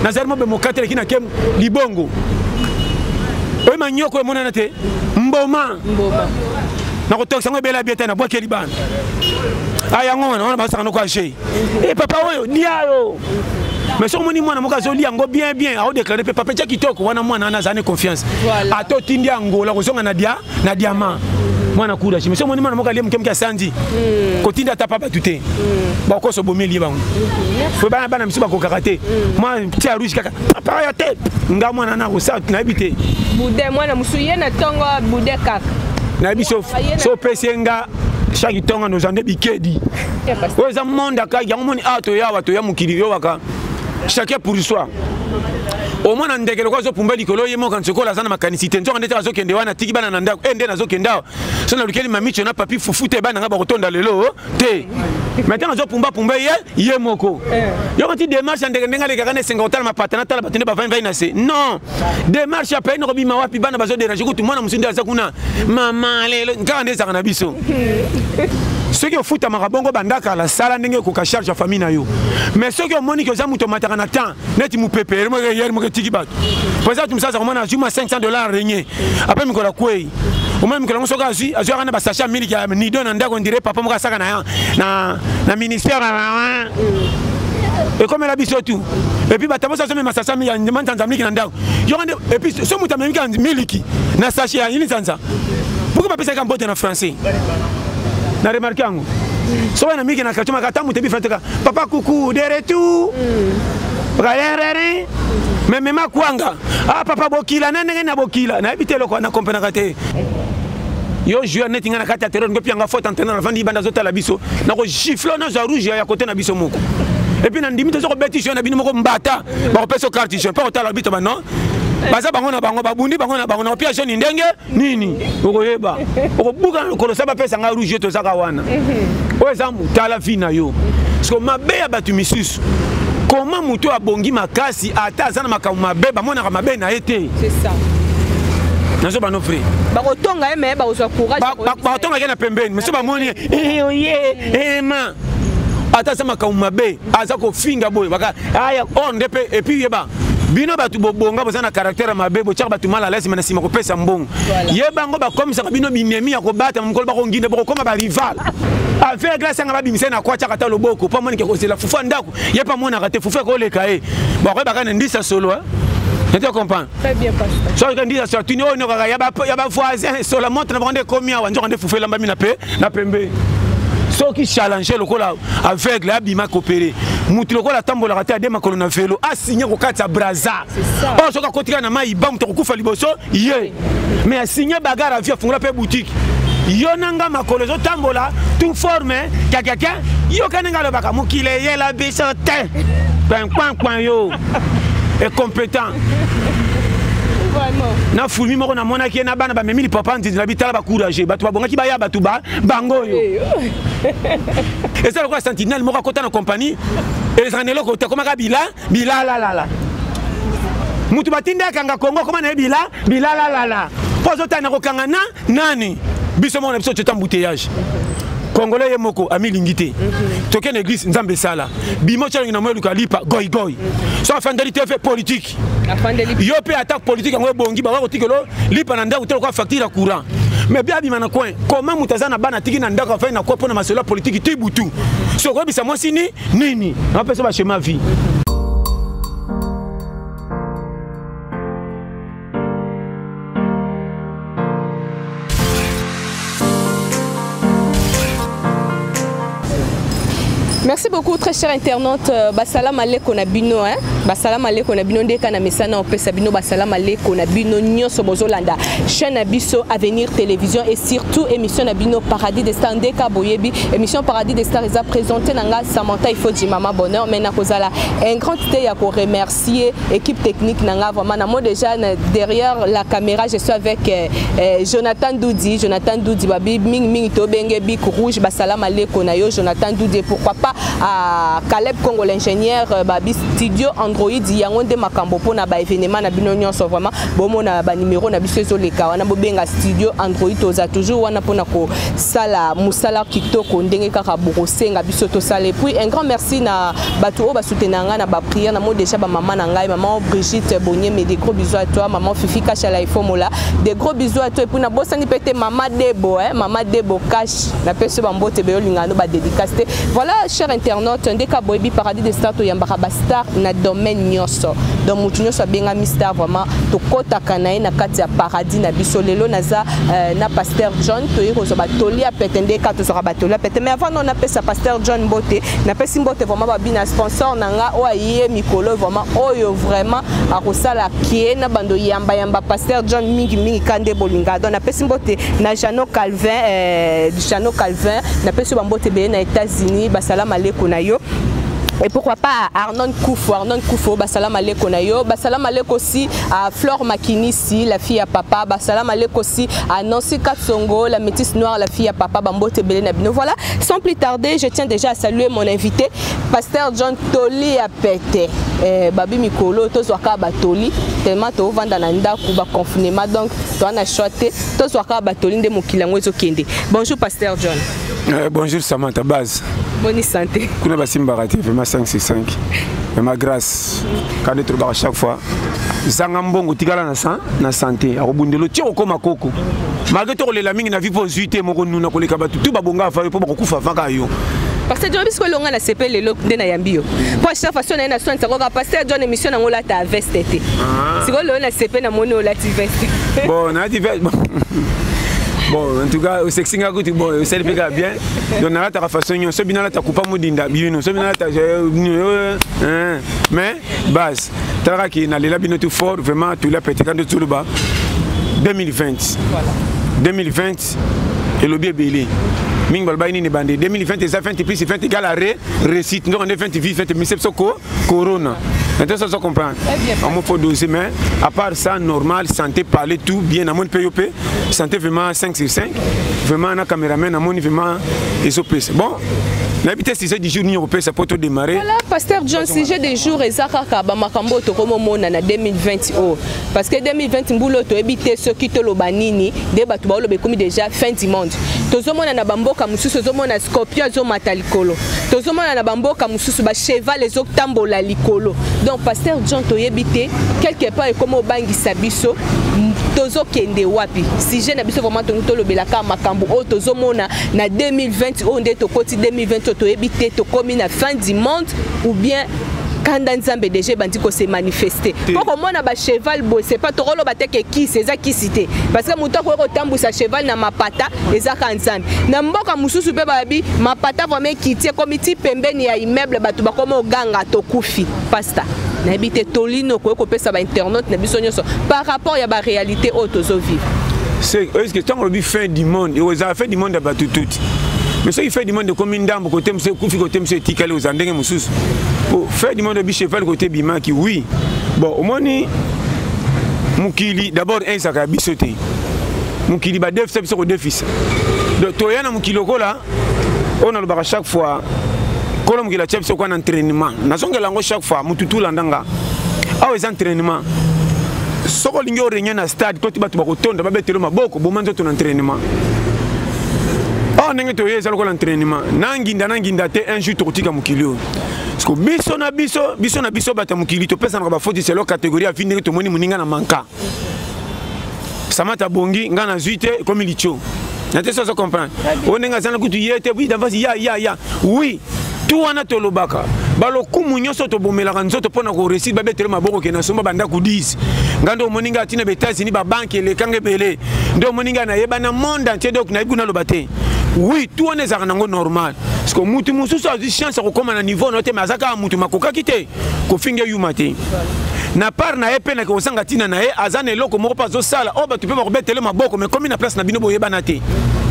nazarimo be mokatele kina kem libongo oyi manyoko e monana te mboma na ko tok sango bela bieta na boke libana aya ngona wana basaka no kwa chez et papa oyo diayo mais so moni mwana mokazo li yango bien a déclarer papa tia kitoko wana mwana ana zane confiance ato tindi angola ko zonga na diamant mwana kula chi mais so moni mwana mokali mkemke sandi ko tinda ta papa tuté ba ko so bomeli bango fo bana misuba ko karaté moi tia rouge kaka papa ya te nga mwana na ko sa na habité bude mwana musuye na tongo bude kaka na biso so pesenga chaque tonga nos ande bikedi oza monde ka yango moni ato ya wato ya mukili yo waka chacun pour soi au moins ndekelo kwa zo pumba likolo yemo kan sokola sana makanisite nzo ndete azo kende wana tiki bana nanda ende nazo kenda so na lukeli mamicho na papi fufute bana ngaba kotonda lelo te maintenant zo pumba ye moko yo quand tu démarche ndenge ndenga le kakane 50 ma patana tala batende ba 20 na se non démarche apa ino bima wapi bana bazo déranger ko tout mwana musindi aza kuna mama lelo ngande za kana biso ceux qui ont foutu à Marabongo bandaka la sala ndenge ko ka charge famille na yo mais ceux qui ont moni que za muto mataka na temps net mu pepe mo hier mo tiki bat pour ça tu me ça mona juma $500 régné après mi ko la kwei au même que l'on soka azu kana ba sacha miliki ya ni don ndako ndire papa mo ka saka na ministère et comme la biso tout et puis batamo ça même sacha mi ya ndemanta nzamiki na ndako yo et puis so muta memika miliki na sacha ya ini sansa pourquoi pas pesa ka mbote na français na remarqué yango so wana miki na kachoma katamu tebi frateka papa kuku de retour rarere mais ma kwanga papa bokila nene na bokila na ebitelo ko na comprendre kate yo joueur net ngana kata terror ngopi anga faute entraîneur avant di banda zota la biso na ko gifle na za rouge ya côté na biso moko et puis na ndimi to ko beti jeune na bino moko mbata ba ko peso carte jeune pas otala bito ba non baza bango na bango babundi bango na bango na pia jeune ndenge nini okoyeba okobuka ko saba pesa nga rouge to zaka wana o example tala fina yo parce que mabe ya batu misusu comment muto abongi makasi ata azana makamu mabe ba mona mabe na été c'est ça nazo ba no frère ba kotonga eme ba ozo courage ba kotonga kana pembeni mais so ba moni oye ma ata sama makamu mabe aza ko finga boy baka aya on depe et puis yeba bino batu bobonga bozana caractère mabe bo tchaka batu mala laisse mana sima ko pesa mbongo yebango ba comme ça bino binemi ya ko bata mkolo ba ko nginde ba ko koma ba rival avec grâce nga ba bimisa na kwa tchaka ta loboko pa moni ke ko zela fufa ndako ye pa mona kate fufa ko leka e ba ko ba kana ndisa solo tu comprends très bien pasteur so quand ndisa so tu no no ya ba voisin so la montre na ba ndé combien wa njo ndé fufa lamba mi na pembe so qui challenge le kola avec la bima coopérer mutu le kola tambola kata de makolo na velo a signé ko kata braza o so ka kotika na mai ba mutu ko kufa liboso ye mais a signé bagarre via fungula pe boutique yo nanga makolo zo tambola tout forme kakaka yo kananga le baka mukile ye la biso te pan yo est compétent na fulmi moko na mona ki na bana ba memili papa ndi na bitala ba courage batu ba bonga ki ba ya batu ba bango yo et ça le quoi sentinelle moko kota na compagnie et les ranelo ko te koma ka bila la mutu batinda kanga Congo koma na bila la pozo ta na ko kanga na nani biso mona biso teta embouteillage Congolais yemoko amilingité token église nzambe sala bimo tchangi na moyo lipa goy so afandalité fait politique yo pe attaque politique ngo bongi ba ko tikelo lipa na ndako telo kwa facture courant mais bien bima na coin comment mutazana bana tiki na ndako fa na ko pona masolo politique tibutu so ko bisa mo sini nini na peso ba schéma vie. Merci beaucoup, très chers internautes. Basalam aleko na bino, hein? Basalam aleko na bino ndeka na mesana on pesa bino basalam aleko na bino nyonso bozolanda. Chaîne Abisso Avenir Télévision et surtout émission na bino Paradis des Stars ndeka boyebi. Émission Paradis des Stars est présentée nanga Samantha Ifodi Mama Bonheur mais na kozala un grandité ya ko remercier équipe technique nanga vraiment na moi déjà derrière la caméra je suis avec Jonathan Doudi babi ming to benge bik rouge basalam aleko na yo Jonathan Doudi pourquoi pas à Caleb Congo l'ingénieur babi studio Android yango nde makambo pona ba événement na bino nyonso vraiment bomona ba numéro na biso ezoleka wana bobenga studio Android oza toujours wana pona ko sala musala kitoko ndenge kaka bokosenga biso to sala. Et puis un grand merci na bato o ba soutenanga na ba prière na mo déjà ba maman na ngai maman Brigitte Bonnier, mais des gros bisous à toi maman Fifi Kachala Ifomola, des gros bisous à toi. Et puis na bosani pété maman Debo maman Debo cash na peso bambote beyo lingano ba dédicace. Voilà chers internautes ndeka boyebi paradis de star to yambaka ba star na domaine nyonso donc mutu nyonso benga Mister vraiment to kota kanaye na kati ya paradis na biso lelo naza na Pasteur John to yiko so ba toli a petende ka to so ba toli a pete. Mais avant on appelle ça Pasteur John Mbote na pesi Mbote vraiment ba bina sponsor nanga o aye mikolo vraiment oyo vraiment akosala kie na bando yamba Pasteur John mingi kande bolinga donc na pesi Mbote na Jano Calvin na pesi Mbote be na États-Unis basalam aleko na yo. Et pourquoi pas à Arnon Koufo, basalam aleko na yo, basalam aleko aussi à Flore Makinisi, la fille à papa, basalam aleko aussi à Nancy Katsongo, la métisse noire, la fille à papa, Bambote Belenabino. Voilà, sans plus tarder, je tiens déjà à saluer mon invité, Pasteur John Toli à pété. Babi Mikolo, Tozwaka Batoli, tellement to vandananda kuba confinement, donc to ana choité, Tozwaka Batoli de Mokilango Kende. Bonjour Pasteur John. Bonjour Samantha Base. Bonne santé. Kuna basimbarati vraiment 565. Ma grâce. Quand on trouve à chaque fois. Zangambongo tigala na santé. Arobundelo tiro koma koko. Malgré tout les lamingi na vie pour zuité moko nuna koleka batu tout babonga fa pour kufa faka yo. Parce que John bisko longa na CP lelo ndena yambio. Pour chaque façon na soin ça pasteur John émission na ngola ta veste té. Siko lo na CP na mono la ti veste. Bon, na ti veste. Bon, en tout cas, au sexy bon, c'est bien. Donc, on a la façon, on se bien ta coupe modinda, bien, on se bien ta mais base, t'as qui n'a les labinets tout fort, vraiment, tout la pété quand tout le bas. 2020. Voilà. 2020 et le bien belé. Ming balbaini ne bandé 2020 et ça fait plus 20 égal à récite. Donc on est 20 vie 20 mais corona. Maintenant ça se comprend. On me faut doser mais à part ça normal santé parler tout bien à mon POP santé vraiment 5 sur 5 vraiment un caméraman à mon vraiment SOP. Bon l'habitude c'est 10 jours ni européen ça peut tout démarrer. Voilà Pasteur John sujet des jours et ça kaba makambo to comme mona na 2020 parce que 2020 mbulo to ebité ceux qui to lobanini débat to ba lobe comme déjà fin du monde. Tozomona na bamboka mususu tozomona scorpion zo mata likolo. Tozomona na bamboka mususu ba cheval les oktambola likolo. Donc Pasteur John to yebité quelque part comme au bangi sabiso tozo kende wapi. Si je na biso vraiment to lobelaka makambo o tozomona na 2020 o nde to koti 2020 to yebité to komi na fin du monde ou bien quand Nzambe déjà bandi ko se manifester. Pour moi na ba cheval bo c'est pas torolo bateke qui c'est ça qui cité parce que muto ko tambusa cheval na mapata ezaka Nzambe. Na mboka mususu pe babi mapata vraiment kitie komiti pembeni ya immeuble batu ba komo ganga to kufi pasta. Na habité tolino ko pesa ba internaute na biso nyonso par rapport ya ba réalité autozo vivre. C'est est-ce que tant on fin du monde et aux affaires du monde ba tout. Mais ça il fait du monde de commune d'ambo côté monsieur kufi côté monsieur tikale aux andenge mususu. Pour faire du monde de cheval côté bima qui oui. Bon au moins ni mukili d'abord un saka bisoté. Mukili ba def c'est sur deux fils. Donc toyana mukilo ko là on a le bar chaque fois. Kolom ki la chef c'est quoi un entraînement. Na songa lango chaque fois mututu landanga. Ah les entraînements. Soko lingo réunion na stade côté batu ba ko tonda ba betelo maboko bo manzo ton entraînement. Oh nenge to yeza lokolo entraînement nanginda te un jour tokotika mukilio parce que biso na biso bata mukili to pesa na ba faute c'est leur catégorie à finir to moni muninga na manka samata bongi ngana zuite comme licho na te ça se comprend on nenga zana kutu yete oui d'avance ya oui tout wana to lobaka balo kumu nyonso to bomelaka nzoto pona ko réussir ba betelo maboko ke na somba banda ku 10 ngando moninga tina ba États-Unis ba banque le kange belé ndo moninga na yeba na monde entier donc na ibuna lobate. Oui, tout on est normal. Parce que mutu mususu a chance de comment à niveau noté mais azaka mutu makoka kité ko finge yumate. Na part na epe na ko sanga tina na e azane loko moko pas zo sala o ba tu peux me rebeter le maboko mais comme na place na bino boyeba na te.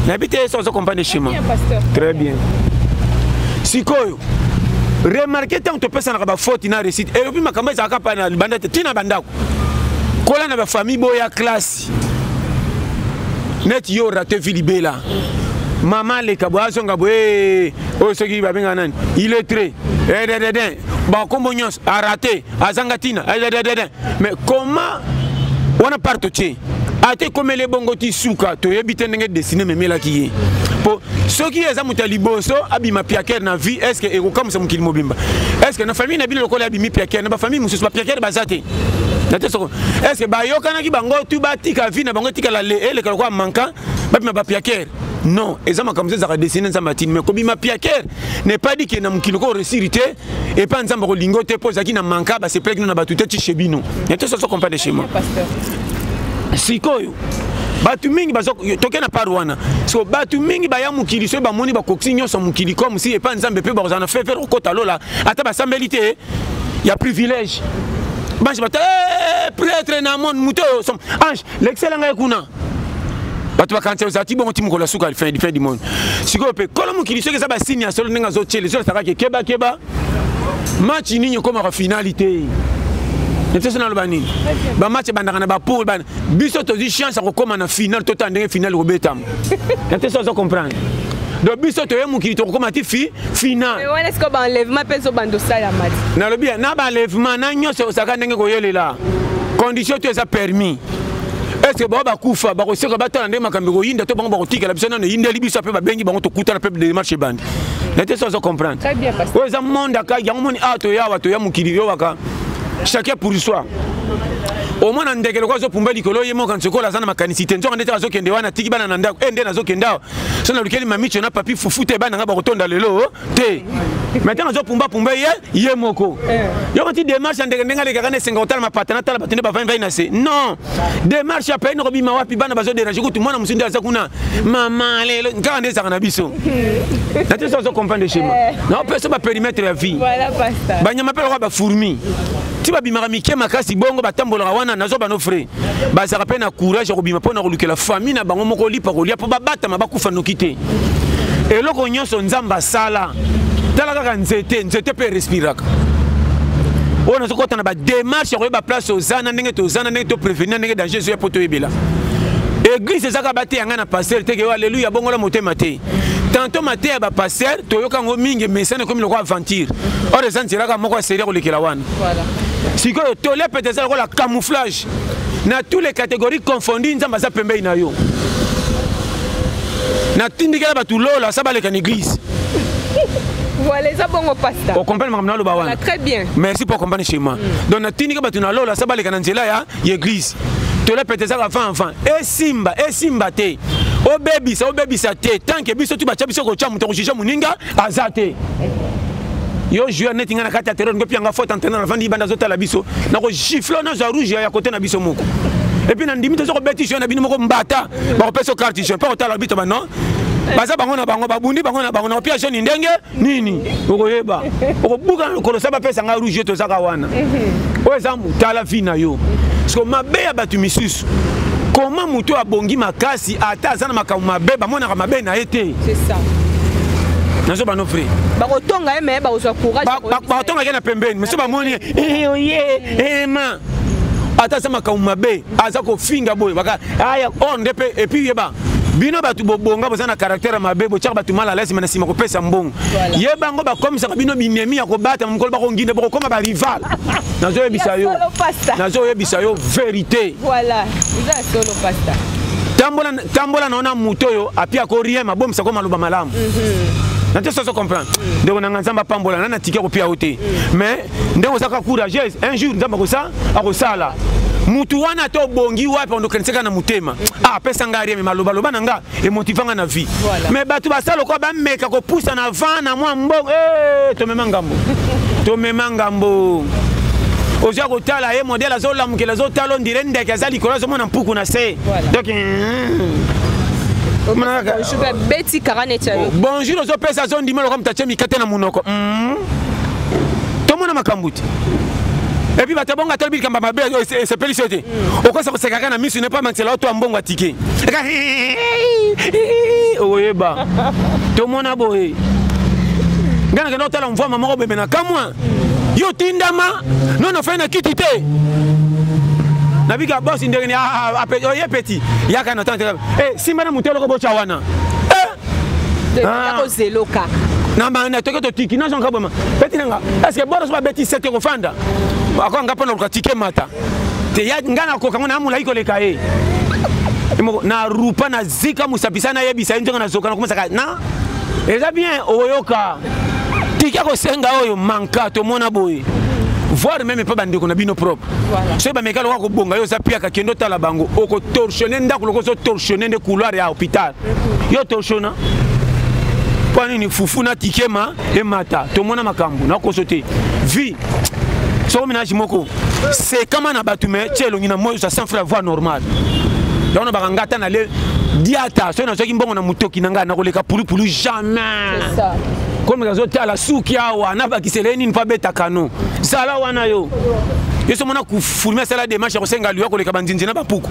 Na bité ça zo comprendre schéma. Très bien. Sikoyo. Remarquez tant to pesa na ba faute na réussite et puis makamba azaka pa na banda tina bandako. Kola na ba famille boya classe. Net yo raté Philibela. Maman les kabouazon kaboué Oh, ce qui va bien, il est très. Bon, comme on a raté, à Zangatina, mais comment on a parti? Ate comme les bongoti souka, tu es habité de dessiner, mais là qui est. Pour ceux qui sont à Liboso, abima piaker na vie, est-ce que et comme ça mon qu'il mobimba? Est-ce que nos familles n'a bien le col abimi piaker, na famille musu pas piaker bazate. Est-ce que bayo kana ki bango tu bati ka vie na bango tika la le quoi manquant, ba piaker? Non, et ça m'a comme ça ça dessiner ça matine, mais comme ma piaker n'est pas dit que na mon kiloko resirité et pas ensemble ko lingote pose qui na manka, ba c'est plek na batute ti chebino. Et tout ça ça comprend de chez moi. Sikoyo batu mingi bazo tokena parwana so batu mingi baya mukili so ba moni ba koksinyo so mukili comme si et pas nzambe pe ba zana faire kota lola ata ba sambelité ya privilège banji bata prêtre na monde muto som ange l'excellent ngai kuna batu ba kantia zati bon timu ko la suka fin du monde sikoyo pe kolo mukili so ke za ba signe ya solo nga zo tchele so saka ke keba match ninyo comme en finalité. C'est ça le bani. Ba match bandana ba pour ban. Biso to di chance ko comme na finale to tande finale robetam. C'est ça ça comprendre. Donc biso to yemu ki to comme ati finale. Mais on est-ce que ba enlèvement peso bando ça ya match. Na le bien na ba enlèvement na nyoso saka ndenge ko yele la. Condition to ça permis. Est-ce que ba kufa ba ko seka ba tande makambe ko yinda to bango ba ko tika la biso na yinde libiso pe ba bengi bango to kuta na pe de marché band. C'est ça ça comprendre. Très bien passé. Ouais za monde aka ya moni ato ya mukili yo waka. Chacun pour soi. Au moins, on a des choses pour me dire que moi, quand je suis là, je mécanicité. Je suis là, je suis là, je suis là, je suis là, je suis là, je suis là, je suis là, je suis là, je suis maintenant, je suis là, je suis là, je démarche, non, démarche, après, nous avons dit que nous avons dérangé, tout le monde a dit que maman, quand on est à Nabiso. Je comprends chez moi. Non, personne ne peut périmètre la vie. Voilà, pasteur. Je m'appelle fourmi. Si ba bimara mike makasi bongo batambola wana nazo bano frère ba za rapena courage ko bima pona ko lukela famille na bango moko lipa ko lia po babata mabakufa nokite et loko nyonso nzamba sala tala kaka nzete pe respiraka ona zo kota na ba démarche ko ba place ozana ndenge to prévenir ndenge danger zo ya poto ebela église ezaka bate yanga na pasteur te ke alléluia bongo la motema te tantôt matin ba pasteur to yoka ngo mingi mesane comme le roi aventure or les antiraka moko série ko lekela wana voilà. Si que tous les peut-être la camouflage, dans toutes les catégories confondues, nous avons pembe na yo. Na tindika ba tout lola, ça va les église. Voilà, ça bon au pasteur. On comprend maintenant le bawana. Très bien. Merci pour comprendre chez moi. Donc na tindika ba tout na lola, ça va les cananzela ya église. Tous les peut-être enfant. Et simba te. O baby sa te. Tant que biso tu ba chabiso ko chamu to jija muninga azate. Yo joueur net ngana kata terror ngopi anga faute entraîneur avant di banda zota la biso na ko giflo na za rouge ya côté na biso moko et puis na ndimi to ko beti joueur na bino moko mbata ba ko peso carte joueur pas otala bito ba non baza bango na bango babundi bango na bango na pia jeune ndenge nini oko yeba oko buka ko lo saba pesa nga rouge to zaka wana o ezamu tala fina yo parce que mabe ya batu misusu comment muto abongi makasi ata zana makamu mabe ba mona ka mabe na été c'est ça. Nazo bano frère. Ba kotonga mais ba ozo courage. Ba tonga kena pembeni. Mais so ba moni ma. Ata sama ka umabe, aza ko finga boy. Baka aya on depe et puis yeba. Bino batu bobonga bozana caractère mabe bo tchaka batu mala laisse manasima ko pesa mbongo. Yeba ngo ba comme ça bino binemi ya ko bata mukolo ba ko nginde ba ko koma ba rival. Nazo yebisa yo. Nazo yebisa yo vérité. Voilà. Vous êtes solo pasta. Tambola naona mutoyo apia ko rien mabomisa ko maluba malamu. Nante ça se comprend. Donc on a ensemble pambola nana ticket ko pia ote. Mais ndeko saka courageuse un jour ndamba ko ça akosala. Mutu wana to bongi wapi on dokaniseka na mutema. Ah pesa ngari me maluba loba nanga et motivanga na vie. Mais batu basalo ko ba meka ko poussa na vent na mwa mbongo to memangambo. To memangambo. Oja ko tala e modèle azola mukela zo talo ndire ndeke azali ko zo mona mpuku na se. Donc bonjour aux opérations zone dimelo comme tachemi katena munoko. Tomona makambuti. Et puis batabonga tolbi kamba mabe c'est pélicité. Okosa ko sekaka na misu ne pas mantela to ambongo atike. Oyeba. Tomona boye. Ngana kana tala mvua mama ko bemena kamwa. Yo tindama non fait na kitite. Nabiga boss ndengeni oye petit yaka na tante eh simba na mutelo ko bocha wana ko zeloka na toke to tiki na zonga boma beti nga est-ce que bora so beti sete ko fanda ako nga pona ko tike mata te ya ngana ko kangona amula iko le kae na rupa na zika musapisa na yebisa njonga na zoka na komasa na eza bien oyoka tiki ko senga oyo manka to mona boy voir même pas bande ko na bino propre so ba mekalo ko bonga yo za pia ka kendo tala bango oko torsionner ndako loko so torsionner de couloir ya hôpital yo torsiona pani ni fufu na tikema e mata to mona makambu na ko sote vie so ménage moko c'est comme na batume tchelo ngina moyo sa sans frère voix normal donc na barangata na le diata so na soki mbongo na mutoki nanga na koleka pulu jamais c'est ça comme gazo tala suki awa na bakiseleni ni pa beta kano sala wana yo yeso mona ku fulmer sala démarche ko senga liwa koleka banzinzi na bapuku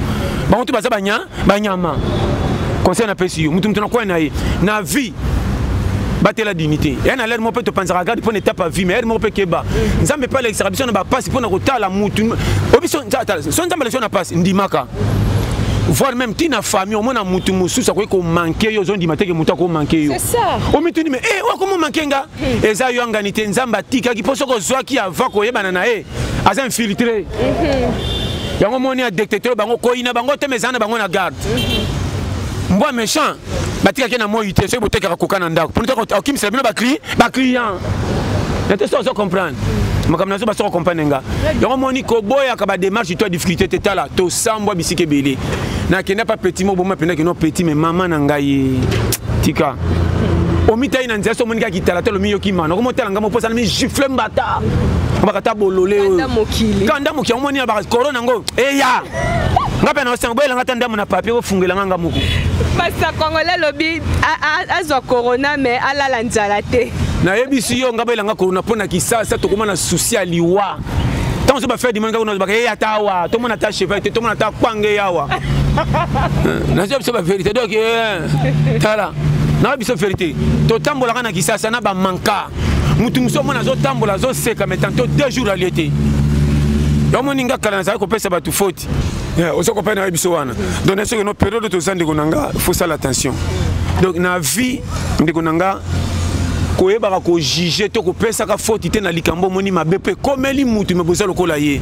bantu baza banyama conseil na pesi yo mutu na kwa na vie battre la dignité et na l'air mo peut te penser regarde pour une étape à vie mais mo peut keba nzambe pas l'extraction na ba passe pour na kotala mutu obiso son nzambe lection na passe ndimaka voir même tina famille au mona mutu mususa ko manquer yo zondi mateke mutu ko manquer yo c'est ça o mitu ni mais wa comment manquer nga eza yo nganité nzamba tika ki poso ko zwa ki ava ko yebana na aza infiltré yango moni a détecteur bango ko ina bango te mezana bango na garde mboa méchant batika ke na moyité so boteka koka na ndako pour nous ok c'est bien ba client n'était ça on comprendre makamna so ba so comprendre nga yango moni ko boya ka ba démarche toi difficulté tala to sambwa bisike belé na kenda pas petit mo boma penda ke no petit mais maman na ngai tika o mitai na nzela so moni ka kitala to lo miyo ki mana ko motala ngamo posa na mi gifle mbata bakata bolole kanda mokili o moni ba corona ngo eya ngape na osango boyela ngata ndamu na papier ko fungela nganga moko Pasta Congolais lobby azwa corona mais alala nzala te na yebisi yo ngaba elanga corona pona kisasa to komana souci aliwa tant so ba faire dimanga ko ba ya tawa to mona ta cheval te to mona ta kwange yawa na so ba vérité donc tala na biso vérité to tambola kana kisasa na ba manka mutu muso mona zo tambola zo seka mais tantôt 2 jours à l'été yo moninga kala na ko pesa ba tu faute aussi qu'on peine à Ebisoana. Donc, c'est que nos périodes de temps de Gonanga, il faut ça l'attention. Donc, dans la vie de Gonanga, ko yeba ko juger to ko pesa ka faute te na likambo moni mabepe comme li mutu me boza lokola ye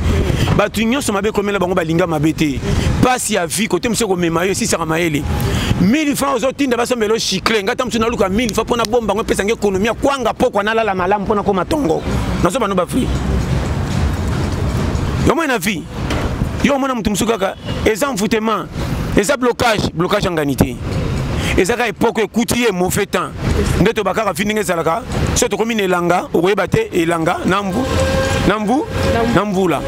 ba tu nyonso mabe comme la bango balinga mabete passe ya vie côté monsieur ko memayo si ça maele 1000 francs aux tinda baso melo chicle ngata mtu na luka 1000 francs pona bomba ngo pesa nge économie kwanga poko na la malamu pona ko matongo naso bano ba free yo mo na vie yo mona mutu musukaka eza mfutema eza blocage en ganité eza ka époque écoutier mauvais temps ndeto bakaka fininga zalaka so to komine elanga okoyeba te elanga namvula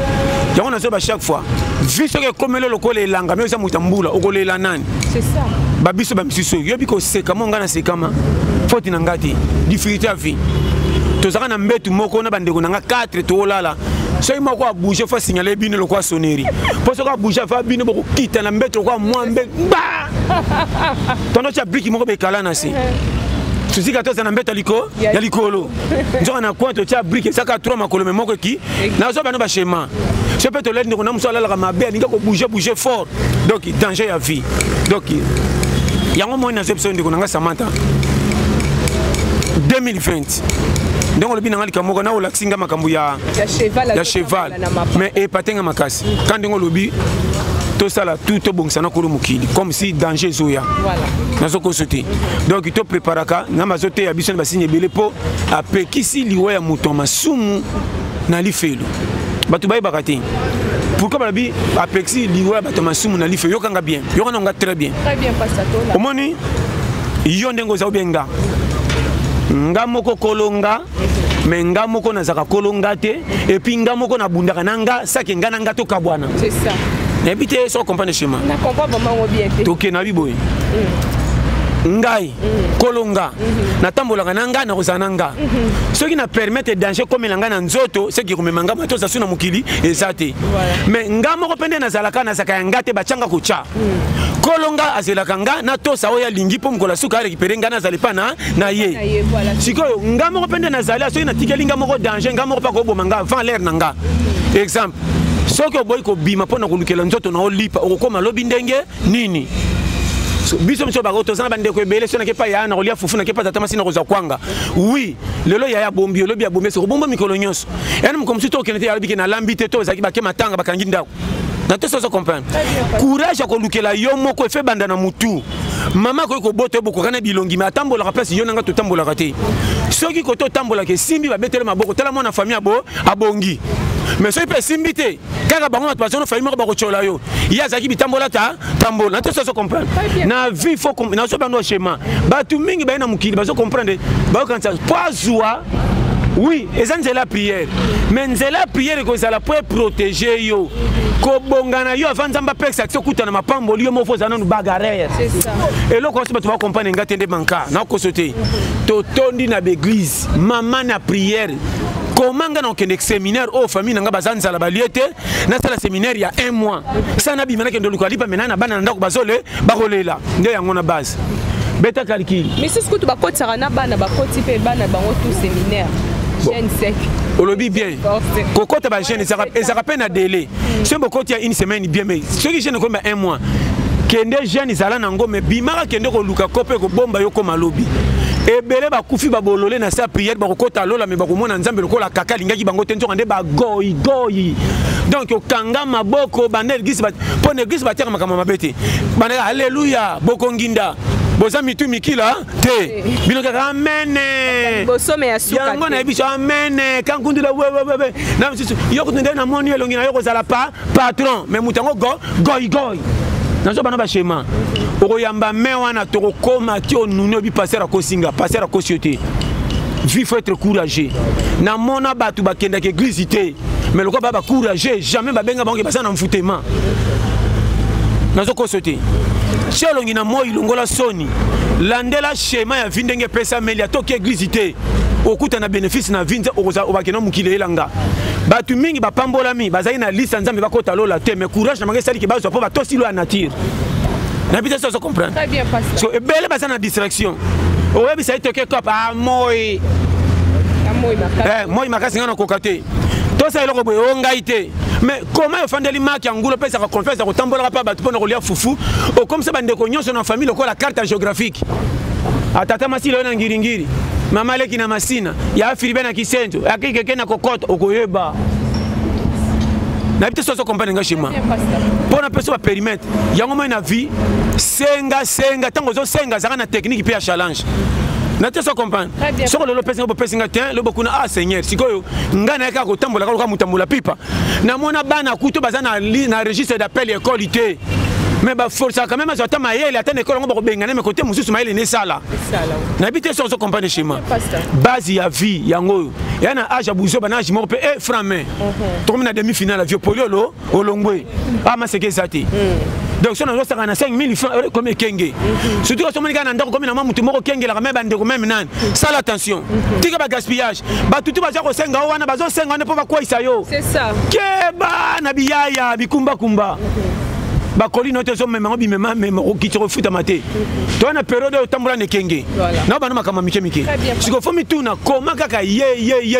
yango nazo ba chaque fois vu ce que comme le lokola elanga mais eza mutambula okolela nani c'est ça babiso bamisiso yobi ko seka monga na sekama faute na ngati difficulté à vie tozaka na mbetu moko na bandeko nanga 4 to olala so il m'a quoi bouger faut signaler bino le quoi sonnerie pour ce quoi bouger fa bino boko kita na mbeto quoi mwambe ba tondo cha brick moko be kala na si susi ka toza na mbeto liko ya likolo nzoka na kwento cha brick saka 3 makolo me moko ki na zo bano ba schéma je peux te l'aide na muso ala la mabe ninga ko bouger fort donc danger à vie donc yango mo na zepso ndiko nanga Samantha 2020 donc le binanga likamoko na olaxinga makambu ya cheval mais epatenga makasi quand ndingo lobi to sala tout bongisa na kolo mukili comme si danger zoya voilà nazoko sauter donc to préparaka ngamba zote ya biso na basigne belé po apekisi liwa ya muto masumu na lifelo batu bayi bakati pourquoi balabi apekisi liwa ya bato masumu na lifelo yokanga bien yokanga très bien passato omoni yo ndengo za obenga nga moko kolonga mais nga moko nazaka kolonga te et puis nga moko na bundaka nanga saki nga nanga to kabwana c'est ça n'habite so comprendre chemin na comprend vraiment bien toke na biboy ngai kolonga na tambolanga nanga na kozananga ce qui na permettre danger comme langa na nzoto ce qui komemanga bato za suna mukili ezate mais nga moko pende na zalaka na saka ngate bachanga kucha kolonga azelaka nga na to sa oya lingi po mkola suka récupérer nga na zalipa na ye sikoyo nga moko pende na zala so na tikeli nga moko danger nga moko pa ko bomanga avant l'air nanga exemple soki oboyi kobima mpona kolukela nzoto na olipa okokoma lobi ndenge nini biso biso ba to sana bande ko ebele so na ke pa ya na rolia fufu na ke pa tata masina roza kwanga oui lelo ya bombi lobi ya bombi so bomba mikolo nyonso ena mkomsi to kenete ya biki na lambite to zaki ba ke matanga bakangi ndako na to so comprendre courage ko lukela yo moko efe banda na mutu mama ko boto boko kana bilongi ma tambola ka place yo nanga to tambola ka te soki ko to tambola ke simbi ba betele maboko tala mona famille abongi mais so peut simbi te kaka bango na personne famille ba ko chola yo ya zaki bitambola ta tambola na to so comprendre na vie faut na so bando schéma ba tu mingi ba na mukili ba so comprendre ba ko kanza poazwa. Oui, et ça c'est la prière. Mais c'est la prière que ça la peut protéger yo. Ko bongana yo avant zamba pesa ki okuta na mapambo liyo mo foza na bagarre. C'est ça. Et là quand tu vas comprendre ngate de banka na ko sauter. To tondi na l'église, maman na prière. Comment nga na kende séminaire au famille nga bazanza la baliete na sala séminaire il y a 1 mois. Ça na bimana kende luka lipa menana bana ndako bazole bakolela. Nde yango na base. Beta calcul. Mais c'est ce que tu vas côté na bana ba côté pe bana bango tout séminaire. Jeune sec. On le dit bien. Coco taba jeune et ça rappelle un délai. C'est beaucoup il y a une semaine bien mais ceux qui jeune comme 1 mois. Kende jeune izala nango mais bimara kende ko luka kope ko bomba yo koma lobi. Ebele ba kufi ba bolole na sa prière ba ko ta lola mais ba ko mona nzambe lokola kaka lingaki bango tenzo ande ba goyi. Donc au kanga maboko bandel gisi ba pour l'église ba tera makama mabete. Bana alléluia boko nginda. Boza mitu mikila te bino ka amen bosome ya suka yango na biso amen kankundi la we na misisu yo kutende na moni elongi na yo ko zala pa patron mais mutango goy na so bana ba schéma oko yamba mewa na to koma ki onunu bi passer à kosinga passer à société vie faut être courageux na mona batu bakenda ke église te mais le ko ba courageux jamais ba benga bango ba sana mfutema na so ko sauter Chelongi na moi ilongola soni landela schéma ya vindenge pesa melia toki église te okuta na bénéfice na vinza okoza obakena mukile elanga batu mingi bapambola mi bazali na liste nzambe bakota lola te mais courage na mangé sali ke bazo po batosi lo ya nature na bité ça se comprendre très bien pasteur so ebele bazana distraction oyebi ça ite ke kop moi makasi ngana kokate to ça eloko boye ongaite. Mais comment il faut que Angoula pèse sa confiance à Tambola pas battre pour nous relier foufou ou comme ça bande cognon sur notre famille le quoi la carte géographique à tata masilo na ngiringiri mama leki na masina ya filibe na kisento ya keke na kokoto okoyeba na bité so comprendre ngashima pour na personne périmètre yango mo na vie senga tango zo senga zaka na technique pe ya challenge. Nate so comprendre. Soko lelo pesa ngo pesa ngate lo bokuna ah Seigneur sikoyo ngana yaka ko tambola ka mutambola pipa. Na mona bana kuto bazana na registre d'appel école ité. Mais ba force quand même azota mayele atene école ngo bengana mais côté mususu mayele ne sala. Na bité so comprendre schéma. Base ya vie yango. Yana age buzo bana age mo pe e frame. To na demi-finale vieux polio lo olongwe. Ah ma seke zati. Donc si on a 5 000 francs comme Kenge. Surtout quand on a un comme un maman Kenge la même bande même nan. Ça l'attention. Tika ba gaspillage. Ba tutu ba zako senga wana ba zo senga ne pas quoi ça yo. C'est ça. Keba na biyaya bikumba kumba. Ba koli note zo même bi même qui te refute à mater. Toi na période au tambola ne Kenge. Na ba na makama mike. Si ko fomi tuna koma kaka ye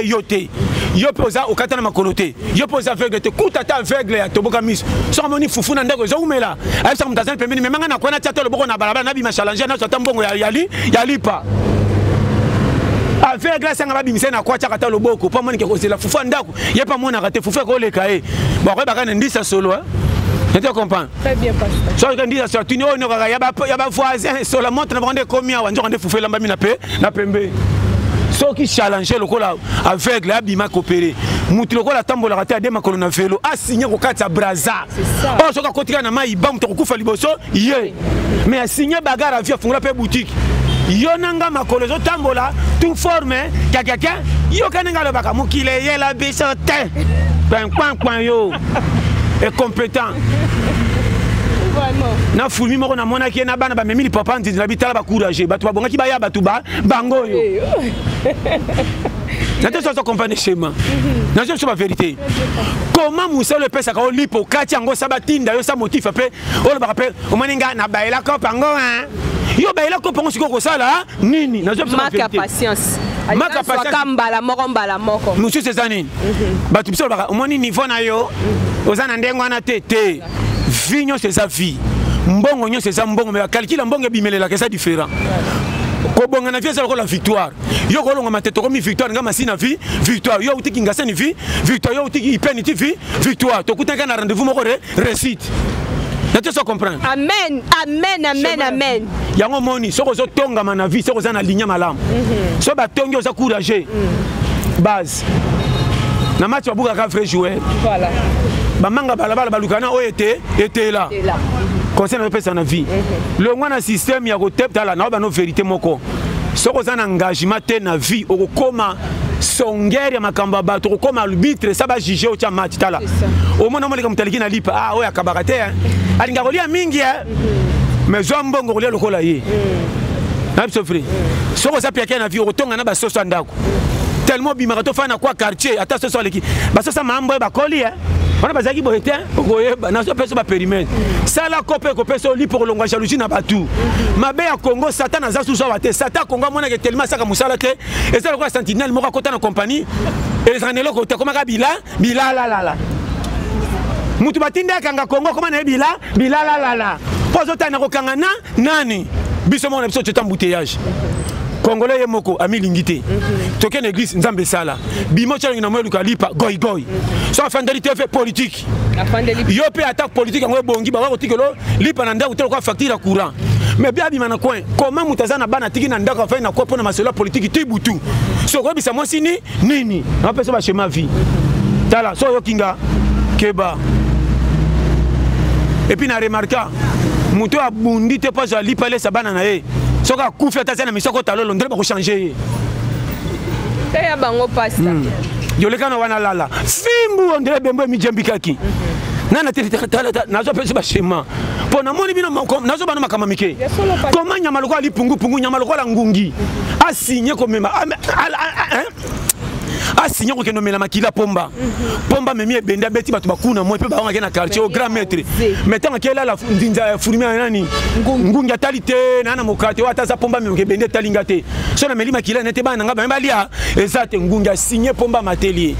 yote. Yo posa au katana makolote yo posa aveugle te kuta ta aveugle ya toboka mis so moni fufu na ndeko zo umela ay sa mutazana pembeni memanga na kwana tia to le boko na balabala na bi ma challenge na so tambongo ya lipa aveugle sanga ba bimise na kwa tia kata loboko pa moni ke ko zela fufu ndako ye pa mona kate fufu ko le kae ba ko ba kana ndisa solo tu comprends très bien pasteur so ka ndisa so tuni ono ka ya ba voisin so la montre na bande komia wa njo kande fufu lamba mi na pembe. Ceux qui challengent le col avec la bima coopéré. Mouti le col a tambola raté à des macrones à vélo. A signé au quatre à Braza. Oh, ce qu'a continué à maï bam ton coup faliboso. Yé. Mais a signé bagarre à vie à fond la paix boutique. Yonanga makolo tambola. Tout formé. Quelqu'un. Yo kananga le baka. Moukile yé la bichotte. Point yo. Et compétent. Na fulmi moko na mona ki na bana ba memi papa nzi na bitala ba courage ba to ba bonga ki ba ya ba tu ba bango yo na te so comprendre schéma na je la vérité comment Moussa le pesa ka olipo kati yango sabatinda yo sa motif après o le ba rappel o maninga na ba ela ko pango hein yo ba ela ko pango siko ko sala nini na je la vérité maka mbala moko monsieur Césarine ba tu biso ba o moni niveau na yo ozana ndengo na tete Vignon c'est sa vie. mbongo nyonso eza mbongo mais calcule mbongo ebimelelaka eza différent kobonga na vie eza lokola victoire yo kolonga mateto komi victoire nga masina vie victoire yo utiki ngasani vie victoire yo utiki ipeniti vie victoire tokutaka na rendez-vous moko réussite nate so comprendre amen amen amen amen yango moni soko zo tongama na vie soko za na ligne malamu so batongi oza courageux base na match babuka ka vrai joueur voilà bamanga balabala balukana oyo était là conseil na pesa na vie le ngwana système ya kotepta la na ba no vérité moko soko za na engagement te na vie okokoma songeri ya makambo bato okokoma arbitre ça ba juger au cha match tala au mona moleka mutaliki na lipa ah oyo akabaka te alinga kolia mingi mais zo mbongo kolia lokola ye na bisofri soko za piaka na vie okotonga na ba soso ndako tellement bimaka to fana kwa quartier ata soso leki ba soso mambo ba koli on a bazaki boyete okoyeba na so peso ba périmètre sala kope ko peso li pour longwa jalousie na batu mabe ya Congo Satan aza sous wate Satan Congo mona ke tellement saka musala te et ça le quoi sentinelle moko kota na compagnie et les ranelo ko te koma ka bila la mutu batinda kanga Congo koma na bila la pozo tana ko kanga na nani biso mona biso te embouteillage Congolais yemoko amilingité token église nzambe sala bimo tchangi na moyo lipa goy so afandeli te fait politique yo pe attaque politique ngo bongi ba ko tikelo lipa na ndako ko facture courant mais bien bima na coin comment mutazana bana tiki na ndako fa na ko pona masolo politique tibutu so ko bisa mosini nini na peso ba schéma vie tala so yo kinga keba et puis na remarquer muto abundi te pas ali pale sabana na ye soka kufa tazana misoko talolo ndele ba ko changer ya bango pasta yo le kana wana lala fimbu ndele bembo mi jambikaki nana tala nazo pesa ba shema pona moni bino nazo bana makama mike comment nyama lokwa lipungu nyama lokwa la ngungi asigné comme mema asigné ko keno mela makila pomba memi ebenda beti batu bakuna mo pe ba ngake na quartier au grand maître metanga kela la ndinza furimi nani ngungi atalite nana mokate wata za pomba memi ebende talinga te so na meli makila nete bana ngaba balia ezate ngungi asigné pomba matelier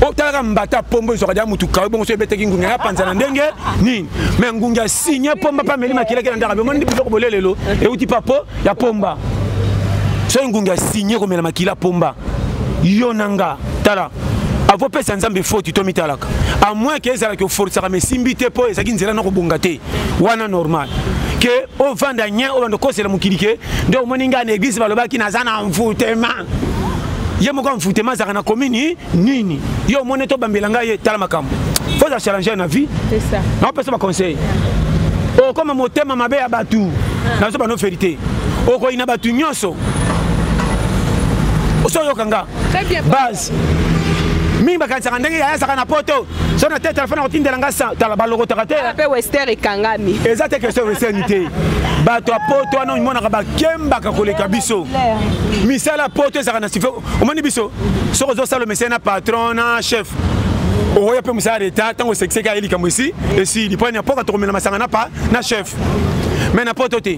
o talaka mbata pombo zo kada mutu kawe bongo so ebeteki ngungi ya panza na ndenge nini mais ngungi asigné pomba pa meli makila kela ndaka mo ndi biso ko bolelelo e uti papo ya pomba so ngungi asigné ko mela makila pomba yonanga tala avo pesa nzambe foti to mitalaka a moins que ezala que forcer mais simbite po ezaki nzela na ko bongate wana normal que o vanda nya o bando kosela mukilike ndo moninga na église balobaki nazana mfutema ye moko mfutema zaka na commune nini yo mone to bambelanga ye tala makambo faut ça changer na vie c'est ça na pesa ba conseil o comme motema mabe ya batu na so ba no vérité o ko ina batu nyoso so yokanga base mimba kanisa ndenge ya saka na poto so na tete téléphone otindela ngasa tala baloko takatela pe western ekangami ezate question westernité bato poto wana mona ka bakemba ka koleka biso misala poto saka na sifo omoni biso so ko zo sala message na patron na chef o ya pe musala d'état tango sexe ka elika mwisi et si li point na poka to komela masanga na pa na chef mais na poto te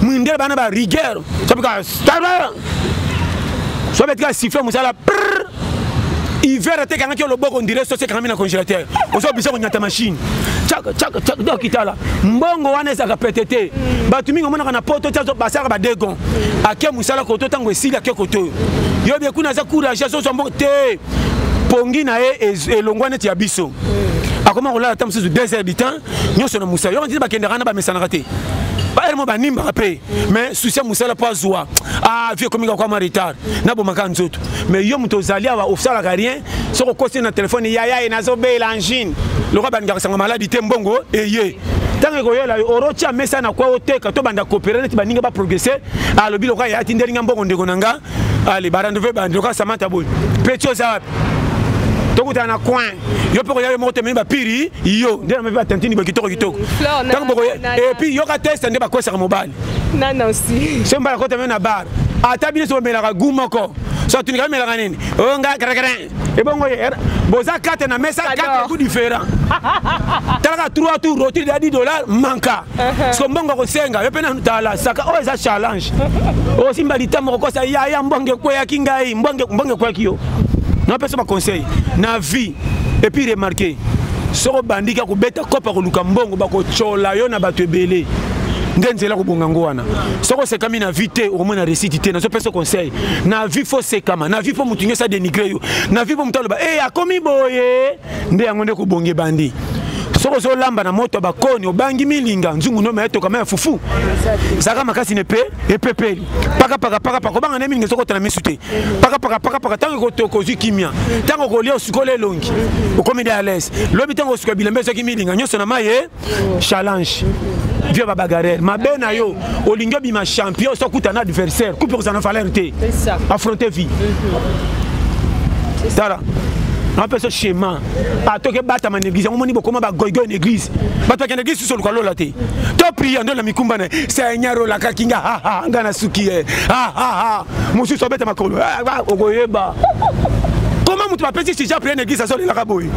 mwindela bana ba rigueur so bika stara so betka siffler musala hiver ate kanga ki loboko ndire so se kanga na congélateur oso bisa ko nyata machine chaka do kitala mbongo wana ezaka petete batu mingi mona na poto tsazo basaka ba degon ake musala ko to tango esili ake ko to yo be kuna za courage so so mbongo te pongi na e elongwana ti ya biso akoma ko la tamsu 2 heures du temps nyoso na musala yo ndiri bakenda kana ba mesana kate ba elmo ba nimba pe mais souci musala pas zoa vie comme il y a retard na bo makan nzoto mais yo muto zali awa ofsala ka rien so ko kosi na téléphone ya na zo be l'angine le roi banga sanga maladie te mbongo ye tango ko yela orocha mesa na kwa oteka to banda coopérer ti baninga ba progresser a lobi lo ka ya tindeli mbongo ndeko nanga ali barando ve bando ka samata boy petio za tokuta na coin yo pe ko ya moto me ba piri yo ndena me ba tantini ba kitoko tango ko et puis yo ka test ndeba ko sa mobile non aussi c'est mbala ko te na bar ata bino so mela ka gumoko so tu nga mela kanini o nga krakra e bongo boza 4 na mesa 4 coups différents talaka 3 tours roti de $10 manka so mbongo ko senga yo pe na tala saka o eza challenge o simba litamo ko sa ya mbonge ko ya kingai mbonge ko kiyo na pesa ba conseil na vie et puis remarquer soko bandika kobeta kopa koluka mbongo bakochola yo na bato ebele ndenzela kobonga ngo wana soko sekami na vie te omona réussite te nazo pesa conseil na vie fo sekama na vie fo mutu nyesa dénigrer yo na vie fo mutu aloba akomi boye nde yango nde kobonge bandi soko zo lamba na moto bakoni obangi milinga nzungu no meto kama ya fufu saka makasi ne pe epepeli paka obanga ne milinga soko tana misute paka tango ko zu kimia tango ko lia osukole longi okomi à l'aise lobi tango osuka bilembe soki milinga nyoso na maye challenge vieux bagarre mabe na yo olingo bima champion so kuta na adversaire coupe pour ça na valeur te affronter vie tara on peut ce schéma à toi que battre ma église on moni beaucoup ma goigo en église battre que église sur le kalo la te to prier dans la mikumba ne seigneur la kakinga ha ngana suki ha musu so beta makolo ogoyeba comment mutu apesi si ja prier en église ça sur la kaboy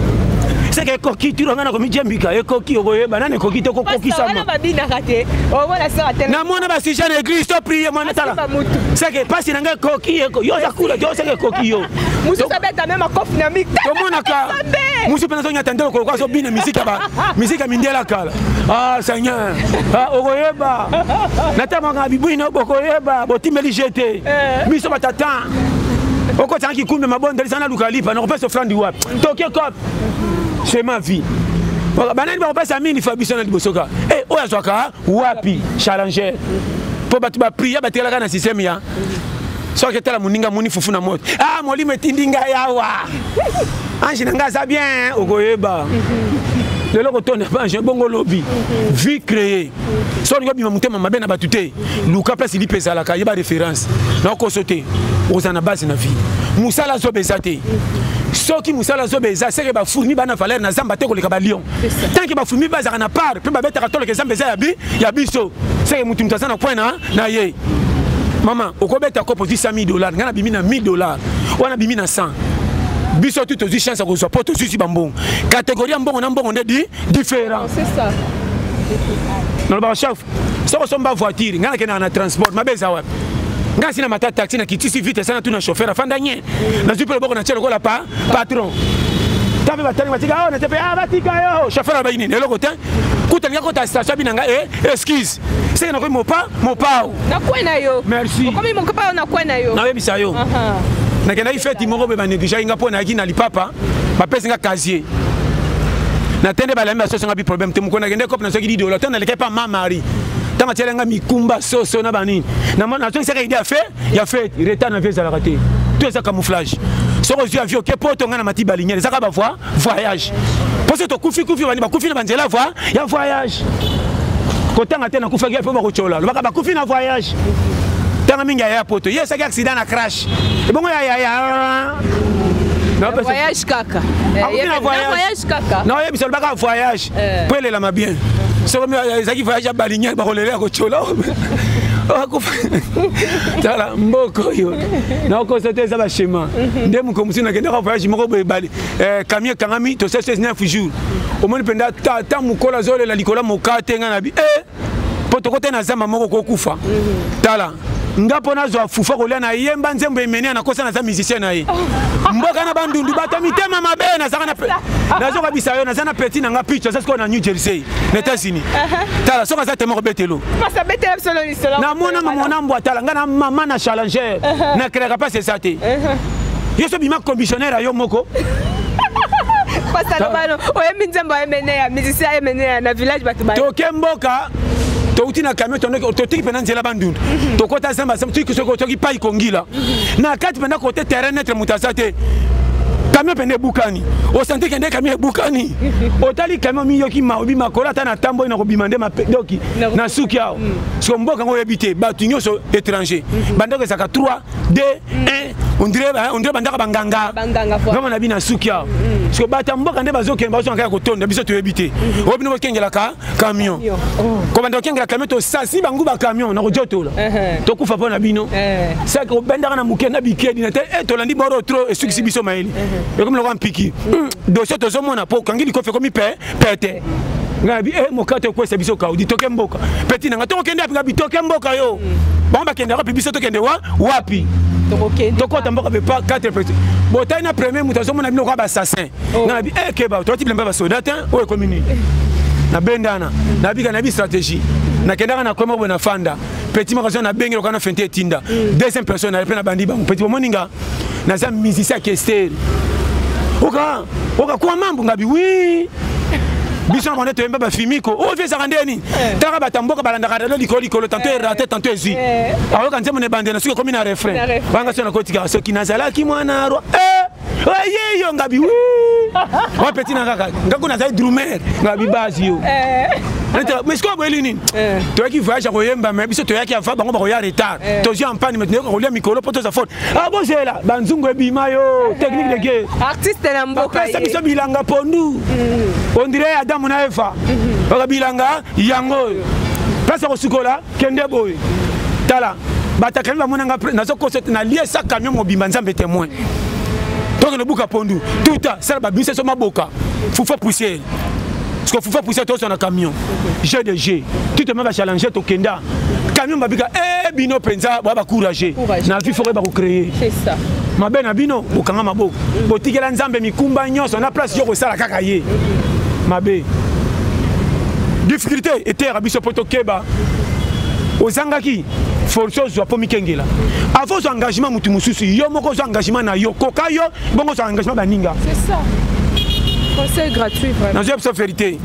c'est que coquille tu ngana ko mi jembika e coquille ogoyeba nane coquille to coquille ça na babina kate o bona sera tellement na mona ba si ja en église to prier mona tala c'est que pas si nanga coquille yo za kula yo c'est que coquille yo musu sabeta même kofi na mik tomonaka musu penza nya tandelo ko kwaso bina musique mindela kala seigneur ogoyeba natama nga bibuina bokoyeba botimeli jeté biso batata oko tanki kumbe mabonde lisana lukalipa na kopesa frandi wapi toke kop c'est ma vie banani ba kopesa mini fabiso na libosoka oya zwaka wapi challenger po batu ba prier batelaka na système ya so que tala muninga muni fufu na moto molimo etindinga yawa ange nanga za bien okoyeba lelo ko tone bange bongo lobby vie créée so ngo bima mutema mabe na batute luka place li pesa la ka yeba référence na ko sauter ozana base na vie musala zo bezate soki musala zo beza c'est que ba fourmi bana valeur na zamba te ko leka ba lion tant que ba fourmi baza na part pe ba beta ka tole ke zamba za ya biso c'est que mutu mutazana point na ye maman okobeta ko pour $100,000 ngana bimi na $1,000 wana bimi na 100 biso tout aux chances ko so poto susi bambon catégorie mbongo na mbongo ndedi différent c'est ça non ba chef so ko somba voiture ngana ke na transport mabeza wapi ngana sina mata taxi na kitisi vite sana tu na chauffeur afanda nye na super boko na chelo ko la patron tabe batani batika na tepe batika yo chauffeur ba ini eloko te kutelinga ko ta station binanga excuse c'est na ko mopa na kwena yo merci komi mon copain na kwena yo na bebisa yo na kena ifeti moko be banégligé inga pona ki na lipapa ba pesa nga casier na tende ba lemba so nga bi problème te mukona kende cop na so ki di dollar tena leke pa mama tanga tselenga mikumba soso na banini na so seka idée ya fait retard na visa la raté tout ça camouflage so ko zia avion ke poto nga na mati balinière ça ka ba voyage parce que to kufi bani ba kufi na banzela ya voyage kotanga tena kufa kia pe ba ko chola lo ba kufi na voyage tanga minga ya poto yes a accident na crash et bon ya voyage kaka voyage kaka non ya bisol baka voyage pour les la bien so comme ezaki voyage balinière ba kolele ko chola tala mboko yo na ko c'était ça ba schéma ndemu ko musina kenda ka voyage moko be bali camion kangami to 9 jours au moins penda ta mukola zole la likola mokate nga na bi poto kote na zamba moko ko kufa tala ngapo na zo fufa kolia na yemba nzembo emenia na kosa na za musicien na ye mboka na bandundu bato mitema mabe na zaka na zo kabisa yo na zana petit na nga picture ça ko na New Jersey na États-Unis tala so ka za temo betelo pasa betelo solo ni solo na mona mbwa tala ngana mama na challenger na créer pas c'est ça te yo so bima commissionnaire yo moko pasa no bano oyembi nzembo emenea musicien emenea na village bato ba to kemboka to na camion to tiki pena nzela bandundu to kota zamba tu ko to ki pai kongila na kati pena côté terrain net mutasate camion pena bukani o santé kende camion bukani o tali camion miyoki maobi makola ta na tambo ina ko bimande mapedoki na suki yao so mboka ngo yebite batu nyoso étranger bandako saka 3 2 1 on dirait bandaka banganga vraiment na bina suki yao so bata mboka nde bazoke bazo ngaka ko tonda biso to yebite o bino kengela ka camion ko bandako kengela camion to sasi bangu ba camion na ko jotola to kufa pona bino ça ko bendaka na mukenda bikedi na te to landi boro trop et suki biso maeli et comme le roi piki dossier to zo mona po kangili ko fe komi pete ngabi mokato ko se biso ka udi toke mboka petit nanga to kende ngabi toke mboka yo bon ba kende ko biso to kende wapi to ko tamboka be pas 4 petits botai na premier mutazo mona bino ko ba assassin ngabi keba to tiple mbaba soldat o commune na bendana na bika na bi stratégie na kenda na koma bona fanda petit magasin na bengelo kana fente tinda deuxième personne na pena bandi bango petit moninga na za musicien Kester oka kwa mambo ngabi oui biso na bonete mbaba fimiko o vient ça rendeni tara batamboka balanda kada likolo tantôt raté tantôt ezu aoka nzemo ne bande na suko comme na refrain banga sona kotika so kinazala ki mwana ro oye yo ngabi oui o petit na kaka ngako na za drummer ngabi basi yo mais ce qu'on veut lini toi qui voyage à Royemba mais biso toi qui a fait bango ba roya retard to j'ai en panne maintenant on lia mikolo poto za faute ah bon c'est là banzungu ebima yo technique de guerre artiste na mboka ça biso bilanga pondu on dirait Adam na Eva ba bilanga yango place ko sukola kende boy tala batakali ba monanga na zo concert na lie sa camion mobimba nzambe témoin donc le buka pondu tout ça ba biso so maboka fufa poussière. Parce qu'il faut pousser tout sur un camion. J'ai des G. Tu te mets à challenger ton kenda. Camion va dire bino penza va courager. Na vie faudrait pas créer. C'est ça. Ma ben bino bokanga mabo. Botiki la nzambe mikumba nyonso na place yo sala kakaye. Ma be. Difficulté était à biso poto keba. Ozangaki force zo po mikengela. Avant son engagement mutu mususu yo moko zo engagement na yo kokayo bongo zo engagement baninga. C'est ça. Conseil gratuit vraiment. Dans une vérité,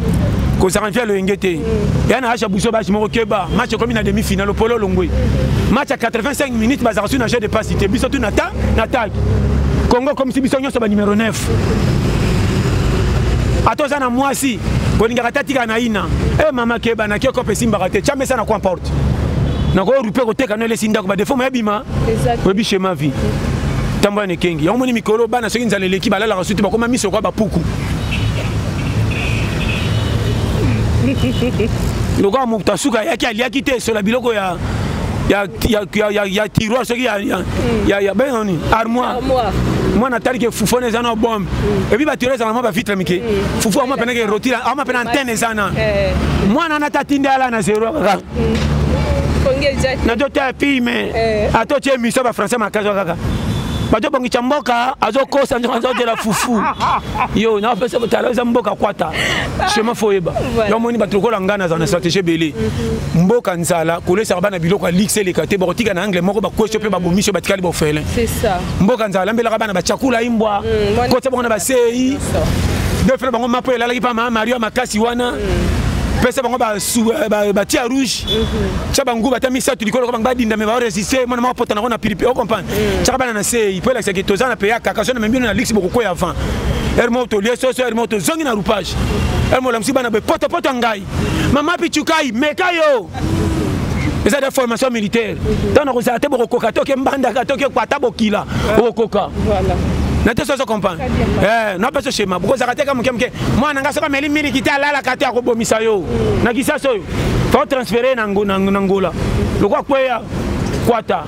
quand ça revient le ngete, il y a un achat bousso bas mon keba, match comme une demi-finale au polo longwe. Match à 85 minutes, bas reçu un jet de passe, c'était biso tout nata, n'attaque. Congo comme si biso nyo soba numéro 9. Attends ça moi si, pour une garata tika na ina. Eh maman keba na kioko pe simba rate, chamé ça na quoi importe. Na ko rupe ko teka no le sinda ko ba defo mabima. Exact. Webi schéma vie. Tamba ne kengi. On moni mikolo bana soki nzale leki bala la reçu ba ko mami soko ba puku. Le gars Moutasuka il a quitté sur la biloko il y a tiroir ce qui y a ben armoire moi natali que fufo les ana bombe et puis ba tirer ça ma ba vitre mike fufo ma pena que rotira ma pena antenne sana moi na natatinda ala na zéro na dota pime atoche miso ba français makazo kaka bato bongi chamboka azokosa nzo de la fufu yo na pesa botala mboka kwata chemin foyeba yo moni batokola ngana za na stratégie belé mboka nzala kolesa bana biloko lixé les katé botika na anglais moko ba kwesho pe ba bomisho batikali bo fele c'est ça mboka nzala mbela bana ba chakula imbwa kota bona ba sei deux frères bango mapo la pa Mario makasi wana pesa bango ba tia rouge cha bango batami sa tu likolo bango badinda me ba résister mona ma pota na pilipi o comprendre cha bana na sei il peut la que tozana pe ya kakaso na mbino na lix beaucoup ko avant hermoto lieso hermoto zongi na roupage hermo la msiba na be poto ngai mama pichukai mekayo eza de formation militaire dans na kozate boko koka toke mbanda ka toke kwata bokila okoka voilà na te so comprendre na pas ce schéma beaucoup zakate ka mukemke mwana ngasa ka meli mili kitala la kate ko bomisa yo na kisa so faut transférer na ngola le quoi quoi kwata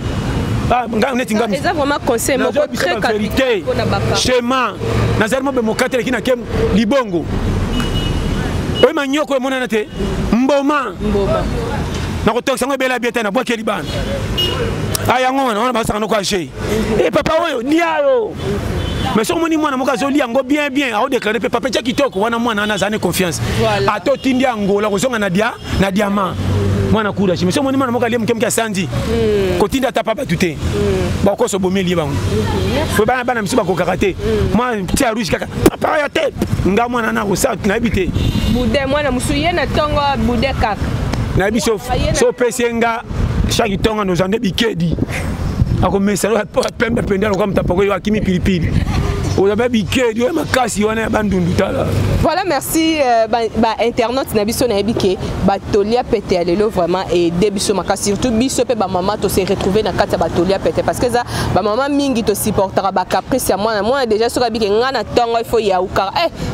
eza vraiment conseil moko très qualité schéma na zalmo be mokate kina kem libongo oy manyoko mona na te mboma na kotoka ngo bela bieta na bwa kelibana aya ngona ona basaka no kwa chez et papa oyo diaro mais sur moni mwana moka zoli yango bien a déclarer papa tia kitoko wana mwana na zane confiance ato tindi angola kozonga na diamant mwana kula chi mais sur moni mwana moka liam kemka sandi kotinda ta papa tuté ba ko so bomeli bango fo bana misuba ko karaté moi tia rouge kaka papa ya tête nga mwana na ko sa na habité bude mwana musuye na tongo bude kaka na biso so pesenga chaque tonga nos ande bikedi ako mesalo pembe pendalo comme tapoko yo akimi pilipili ozabe bikedi yo makasi wana bandundu tala. Voilà, merci internaute na biso na ebike batolia pété alelo vraiment et debiso makasi surtout biso pe ba maman to se retrouver na kata batolia pété parce que ça ba maman mingi to supportera ba caprice ya moi déjà sur abike ngana tongo il faut ya uka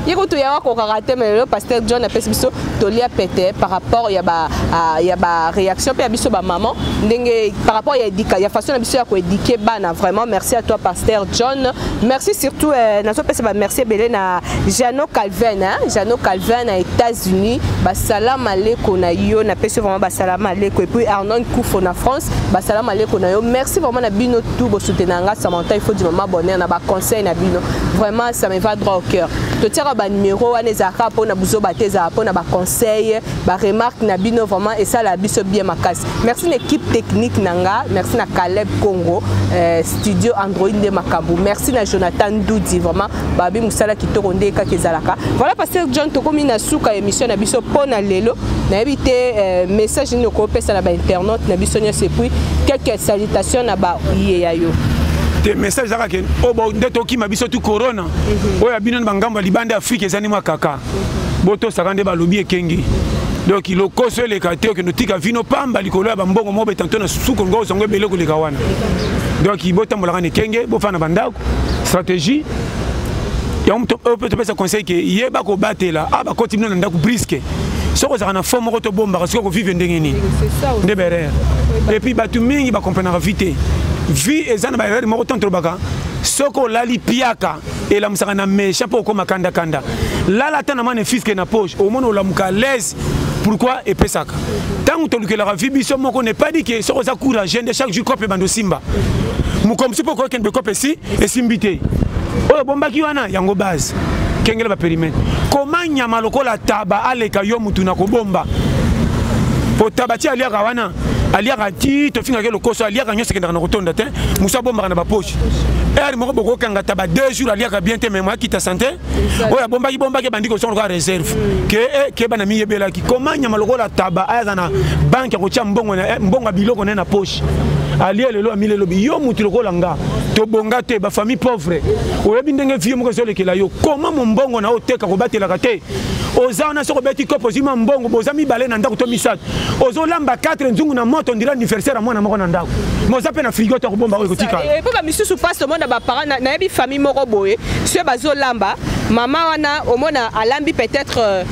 yeko to ya ko karaté mais le pasteur John a fait biso tolia pété par rapport ya ba réaction pe biso ba maman ndenge par rapport ya edika ya façon na biso ya ko éduquer bana vraiment merci à toi pasteur John merci surtout surtout merci belé na Jano Calvin Jano Calvin na États-Unis basalam aleko na yo na pesi vraiment basalam aleko et puis Arnon Koufo na France basalam aleko na yo merci vraiment na bino tout bo soutenanga Samantha il faut du moment bonheur na ba conseil na bino vraiment ça me va droit au cœur to tira ba numéro wana ezaka po na buzo bateza po na ba conseil ba remarque na bino vraiment et ça la biso bien makasi merci l'équipe technique nanga merci na Caleb Congo studio Android de Makabu merci na Jonathan Doudi vraiment babi musala kitoko ndeka kezalaka voilà pasteur John tokomi na suka émission na biso pona lelo na éviter message ni ko pesa na ba internaute na biso nyose puis quelques salutations na ba yeya yo des messages à quel oh bon d'être qui m'a biso tout corona oh ya binon bangamba libanda Afrique ezani mwa kaka boto sakande ba lobby ekenge donc il a causé les caractères que nous tika vino pamba likolo ya bambongo mo betanto na suko ngo songo beleko likawana donc il bota molanga ne kenge bo fana bandako stratégie ya on peut te passer conseil que yeba ko batela aba continuer na ndako brisque soko za na forme ko to bomba parce que ko vivre ndengeni ndebere et puis batu mingi ba comprendre vite vie ezana ba erreur mo to baka soko lali piaka et la musaka na méchant pour comme kanda kanda là la tana mane fisque na poche au monde la muka l'aise pourquoi et pesaka tant que tu la vie biso moko n'est pas dit que soko za courage de chaque jour copé bando simba mu comme si pourquoi ken be copé si et simbité oh bomba ki wana yango base kengela ba périmètre comment nyama lokola taba aleka yo mutu na ko bomba po tabati alia kawana alia kati to finga ke lokoso alia kanyo sekenda na kotonda te musa bomba na ba poche er moko boko kanga taba 2 jours alia ka bien te même qui ta santé oya bomba ki bandiko son ko réserve ke bana mi yebela ki comment nyama lokola taba aya na banque ko tia mbongo biloko na poche alia lelo amile lobi yo mutu lokola nga to bonga te ba famille pauvre oyebi ndenge vie moko zo lekela yo comment mon mbongo na oteka ko batela ka te ozana soko beti kopo zima mbongo bozami balé na ndako to misat ozo lamba 4 nzungu na moto ndira anniversaire à mwana moko na ndako moza pe na frigo to bomba ko tika et puis ba misusu passe monde ba parents na yebi famille moko boye ce bazo lamba mama wana omona alambi peut-être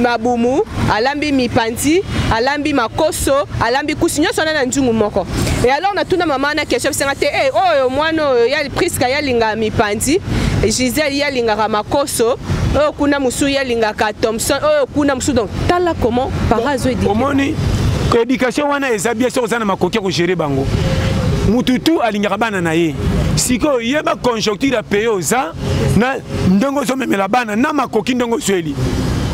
mabumu alambi mipanti alambi makoso alambi kusinyo sona na nzungu moko et alors na tuna mama na question sengate eh oh mwana ya priska ya linga mipanti Gisèle ya linga makoso oh kuna musu ya linga ka Thompson oh kuna musu donc tala comment parazo dit omoni que éducation wana ezabia so zana makoki ko gérer bango mututu alinga bana na ye siko yeba conjoncture ya peoza na ndongo zo memela bana na makoki ndongo sweli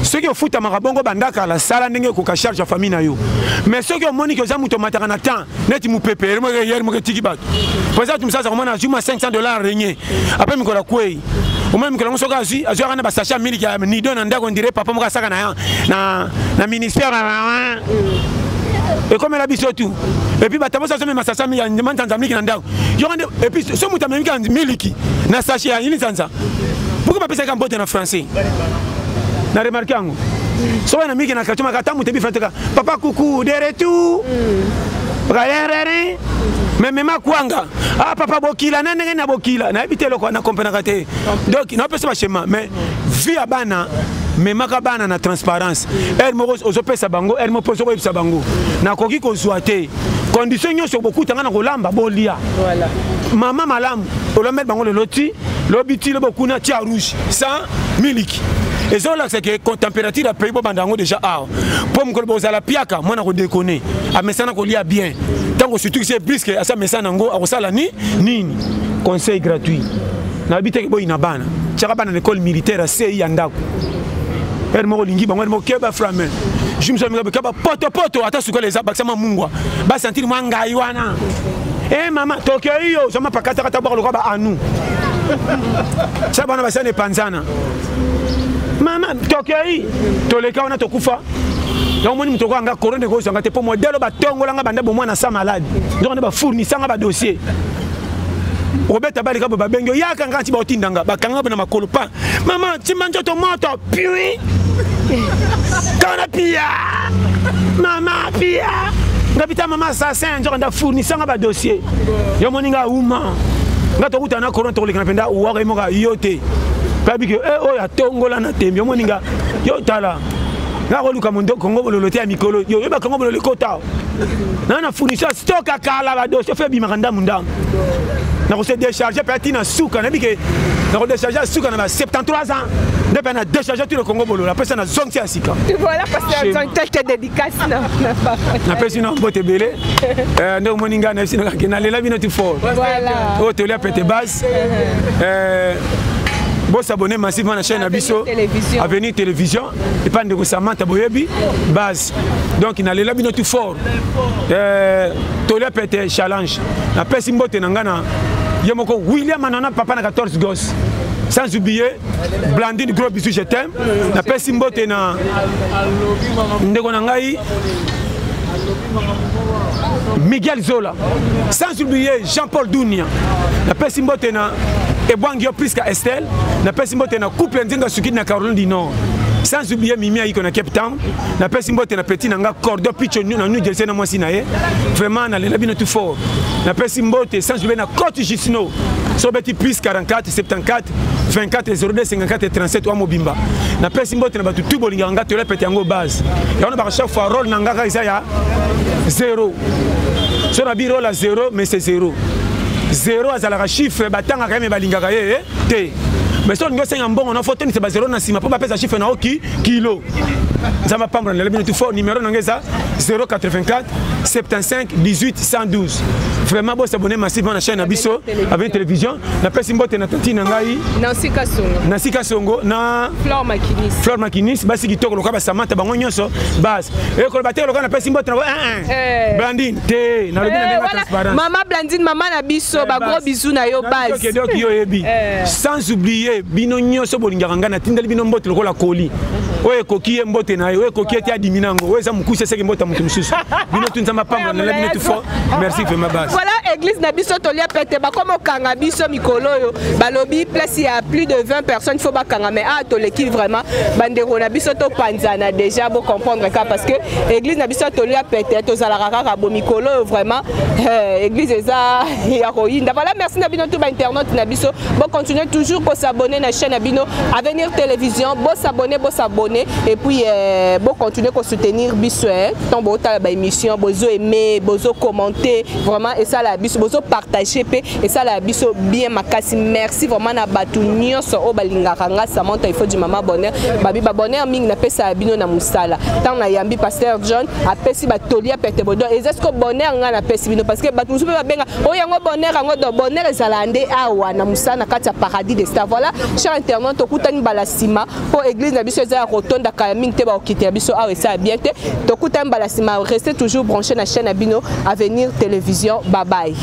ceux qui foutent marabongo bandaka la sala ndenge ko ka charge famille na yo mais ceux qui moni que za muto mataka na temps net mu pépé mo hier mo tiki bat pour ça tu me ça comment na juma $500 régné après mi ko la kwei au même que la mosoka azu kana ba sacha miliki ya ni don ndako ndire papa mo ka saka na ministère et comme la biso tout et puis batamo ça même sacha mi ya mantanza miliki na ndako yo et puis so muta miliki na sacha ya ini sanza pourquoi pas pesa kambote na français na remarqué ango so na miki na kachoma katamu tebi fateka papa kuku de retour rere mais mema kwanga ah papa bokila nene na bokila na ebitelo ko na comprendre kate donc na pesa ba schéma mais via bana mema ka bana na transparence elle mo ozopesa bango elle mo poso ko ipsa bango na koki ko zoate condition nyoso beaucoup tanga na kolamba bolia voilà mama malamu olomet bango le loti lobiti le bokuna tia rouge 100 miliki et ça là c'est que quand température a pays bandango déjà ah pour me coloboza la piaka moi na ko déconner a mesana ko lia bien tant que surtout c'est brisque à ça mesana ngo a sala ni nini conseil gratuit na habite ke boy na bana tchaka bana l'école militaire à CI andako per mo lingi bango mo keba framen je me suis mis keba poto ata suko les abaksa mungwa ba sentir manga iwana eh mama tokyo yo sama pakata kata ba ko ba anu ça bana ba sana panzana mama tokei toleka wana tokufa donc moni mutoko anga corona ko zanga te po modèle ba tongola nga banda bo mwana sa malade donc ba fournissant nga ba dossier Robert abali ka ba bengo yaka ngati ba otindanga ba kanga na makolo pa mama timanja to moto puis kana pia mama pia ngabita mama assassin donc nda fournissant nga ba dossier yo moni nga uma nga to kutana corona to leka penda uwa ko moka yote pabi que oh ya tongola na tembi yo moninga yo tala nga ko luka mondo kongo bololote ya mikolo yo ba kongo bololo kota na fournisseur stock akala ba dossier fait bimakanda munda na ko se décharger petit na suka na bi que na décharger suka na 73 ans depuis na décharger tout le Congo bolo la personne na zonti asika voilà parce que c'est quelques dédicaces na personne na bote belé ndo moninga na sino ka na lela bino tu fort voilà o te lia pete base bon s'abonner massivement à la chaîne Abisso Avenir Télévision et pas de Samantha Boyebi base donc il a les labino tout fort Tolia Pete challenge la peste mbote nangana yemoko William Anana papa na 14 gosses sans oublier Blandine gros bisous je t'aime la peste mbote na ndeko nangai Miguel Zola sans oublier Jean-Paul Dounia la peste mbote na Ebwangio Priska Estelle, na pesi mbote na couple nzinga suki na Caroline du Nord. Sans oublier Mimi Aiko na Cape Town, na pesi mbote na petit nanga Cordo Picho na New Jersey na mwasi na ye. Vraiment na lela bino tout fort. Na pesi mbote sans oublier na Côte Gisno. So beti plus 44 74 24 02 54 37 wa mobimba. Na pesi mbote na batu tout bolinga nga to lepete yango base. Ya on ba chaque fois rôle nanga ka isa ya 0. So na bi rôle à 0 mais c'est 0. 0 azalaka chiffre batanga quand même balingaka ye te mais so ngo senga mbongo na photo ni c'est 0 na sima pour ba pesa chiffre na oki kilo ça va pas me le bien tout fort numéro ngeza 084 75 18 112 vraiment bon s'abonner massivement à la chaîne Abisso avec télévision na pesi mbote na tati na ngai Nancy Kasongo na Flore Makinis basi kitoko loka ba Samantha bango nyonso base et ko batelo loka na pesi mbote na Blandine te na lobi na transparence maman Blandine maman na biso ba gros bisous na yo base donc yo yebi sans oublier bino nyonso bolingaka ngana tindali bino mbote lokola koli oye koki mbote na yo oye koki eti adiminango oye za mukuse seke mbote mutu mususu bino tunzama pamba na labino tout fort merci vraiment base voilà église na biso tolia pete ba comme okanga biso mikolo yo balobi place il y a plus de 20 personnes il faut ba kanga mais to l'équipe vraiment bandero na biso to panzana déjà pour comprendre ça parce que église na biso tolia pete to zala kaka bo mikolo vraiment église eza ya royinda voilà merci na bino tout ba internet na biso bon continuer toujours pour s'abonner na chaîne Abino Avenir Télévision bon s'abonner et puis bon continuer à soutenir biso tant bon ta ba émission bozo aimer bozo commenter vraiment et ça la biso bozo partager et ça la biso bien makasi merci vraiment na batu nyonso o balingaka nga Samantha il faut du maman bonheur babi ba bonheur mingi na pesa Abino na musala tant na yambi pasteur John apesi ba tolia pete bodo et est-ce que bonheur nga na pesi bino parce que batu musu ba benga o yango bonheur ezalande awa na musala na kati ya paradis des stars voilà cher internaute okutani balasima pour église na biso eza rotonda ka mingi te ba okite biso awa esa bien te tokutani balasima restez toujours branché na chaîne Abino Avenir Télévision bye bye.